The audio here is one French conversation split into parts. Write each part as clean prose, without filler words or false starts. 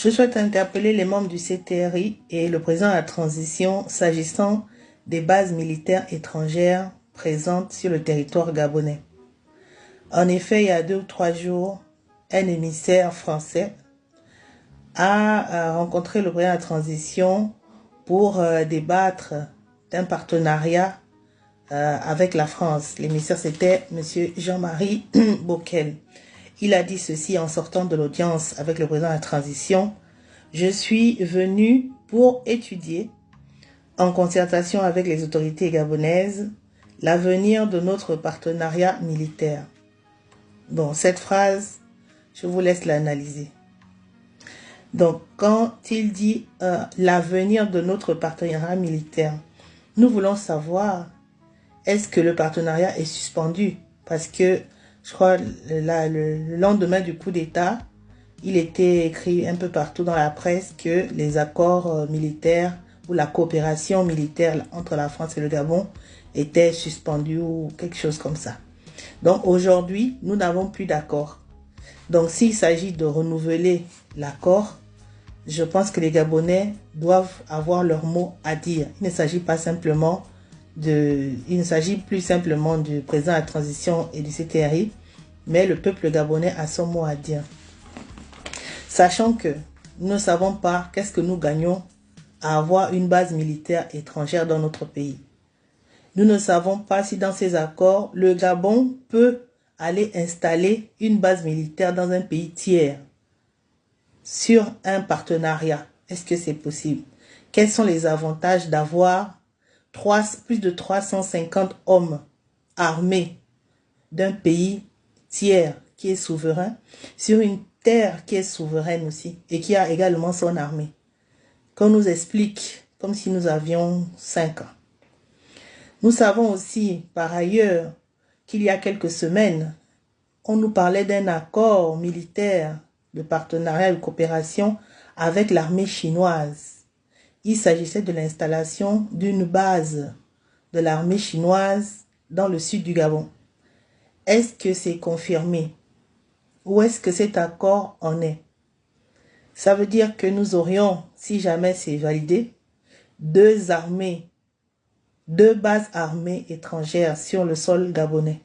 Je souhaite interpeller les membres du CTRI et le président de la transition s'agissant des bases militaires étrangères présentes sur le territoire gabonais. En effet, il y a 2 ou 3 jours, un émissaire français a rencontré le président de la transition pour débattre d'un partenariat avec la France. L'émissaire, c'était M. Jean-Marie Bockel. Il a dit ceci en sortant de l'audience avec le président de la transition. Je suis venu pour étudier, en concertation avec les autorités gabonaises, l'avenir de notre partenariat militaire. Bon, cette phrase, je vous laisse l'analyser. Donc, quand il dit l'avenir de notre partenariat militaire, nous voulons savoir, est-ce que le partenariat est suspendu? Parce que, je crois, le lendemain du coup d'État, il était écrit un peu partout dans la presse que les accords militaires ou la coopération militaire entre la France et le Gabon étaient suspendus ou quelque chose comme ça. Donc aujourd'hui, nous n'avons plus d'accord. Donc s'il s'agit de renouveler l'accord, je pense que les Gabonais doivent avoir leur mot à dire. Il ne s'agit pas simplement il ne s'agit plus simplement du président de la transition et du CTRI, mais le peuple gabonais a son mot à dire. Sachant que nous ne savons pas qu'est-ce que nous gagnons à avoir une base militaire étrangère dans notre pays. Nous ne savons pas si dans ces accords, le Gabon peut aller installer une base militaire dans un pays tiers sur un partenariat. Est-ce que c'est possible? Quels sont les avantages d'avoir plus de 350 hommes armés d'un pays tiers qui est souverain sur une terre qui est souveraine aussi et qui a également son armée? Qu'on nous explique comme si nous avions 5 ans. Nous savons aussi par ailleurs qu'il y a quelques semaines, on nous parlait d'un accord militaire de partenariat et de coopération avec l'armée chinoise. Il s'agissait de l'installation d'une base de l'armée chinoise dans le sud du Gabon. Est-ce que c'est confirmé? Où est-ce que cet accord en est? Ça veut dire que nous aurions, si jamais c'est validé, 2 bases armées étrangères sur le sol gabonais.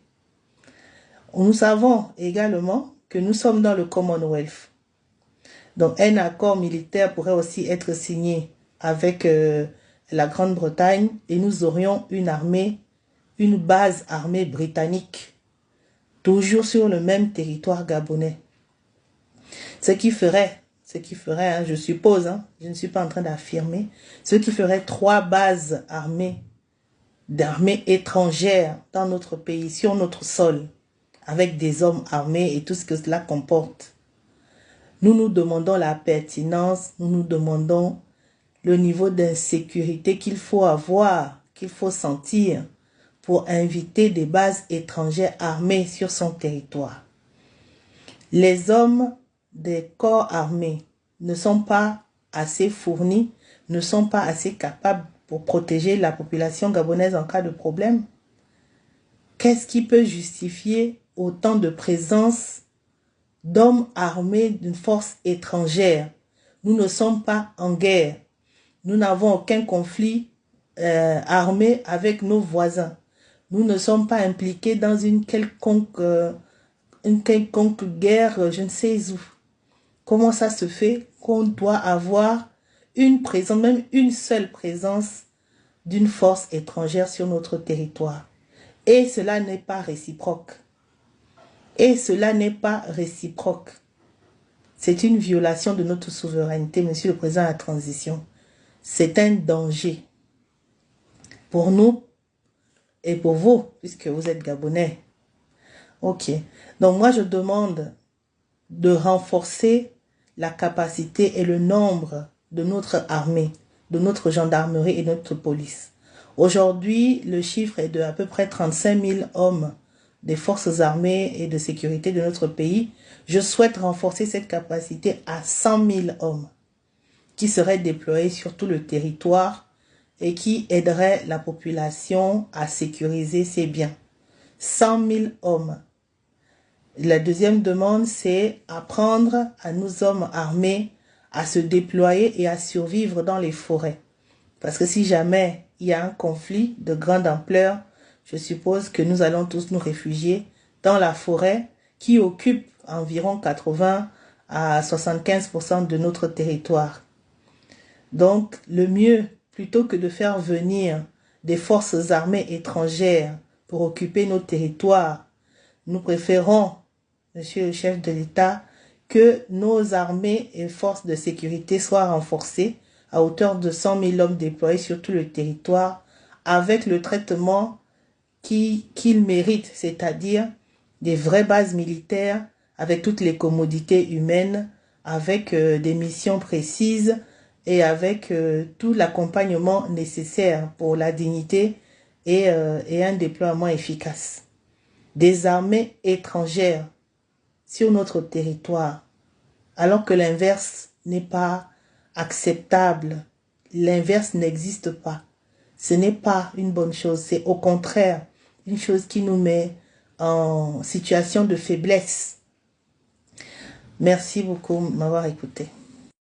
Nous savons également que nous sommes dans le Commonwealth. Donc un accord militaire pourrait aussi être signé avec la Grande-Bretagne et nous aurions une base armée britannique, toujours sur le même territoire gabonais. Ce qui ferait, je suppose, je ne suis pas en train d'affirmer, ce qui ferait 3 bases d'armées étrangères dans notre pays, sur notre sol, avec des hommes armés et tout ce que cela comporte. Nous nous demandons la pertinence, nous nous demandons le niveau d'insécurité qu'il faut avoir, qu'il faut sentir pour inviter des bases étrangères armées sur son territoire. Les hommes des corps armés ne sont pas assez fournis, ne sont pas assez capables pour protéger la population gabonaise en cas de problème. Qu'est-ce qui peut justifier autant de présence d'hommes armés d'une force étrangère? Nous ne sommes pas en guerre. Nous n'avons aucun conflit armé avec nos voisins. Nous ne sommes pas impliqués dans une quelconque guerre, je ne sais où. Comment ça se fait qu'on doit avoir une présence, même une seule présence d'une force étrangère sur notre territoire? Et cela n'est pas réciproque. Et cela n'est pas réciproque. C'est une violation de notre souveraineté, Monsieur le Président de la Transition. C'est un danger pour nous et pour vous, puisque vous êtes Gabonais. Ok. Donc moi, je demande de renforcer la capacité et le nombre de notre armée, de notre gendarmerie et de notre police. Aujourd'hui, le chiffre est de à peu près 35 000 hommes des forces armées et de sécurité de notre pays. Je souhaite renforcer cette capacité à 100 000 hommes qui seraient déployés sur tout le territoire et qui aideraient la population à sécuriser ses biens. 100 000 hommes. La deuxième demande, c'est apprendre à nos hommes armés à se déployer et à survivre dans les forêts. Parce que si jamais il y a un conflit de grande ampleur, je suppose que nous allons tous nous réfugier dans la forêt qui occupe environ 80 à 75% de notre territoire. Donc, le mieux, plutôt que de faire venir des forces armées étrangères pour occuper nos territoires, nous préférons, Monsieur le chef de l'État, que nos armées et forces de sécurité soient renforcées à hauteur de 100 000 hommes déployés sur tout le territoire avec le traitement qu'ils méritent, c'est-à-dire des vraies bases militaires avec toutes les commodités humaines, avec des missions précises et avec tout l'accompagnement nécessaire pour la dignité et un déploiement efficace. Des armées étrangères sur notre territoire, alors que l'inverse n'est pas acceptable. L'inverse n'existe pas. Ce n'est pas une bonne chose, c'est au contraire une chose qui nous met en situation de faiblesse. Merci beaucoup de m'avoir écouté.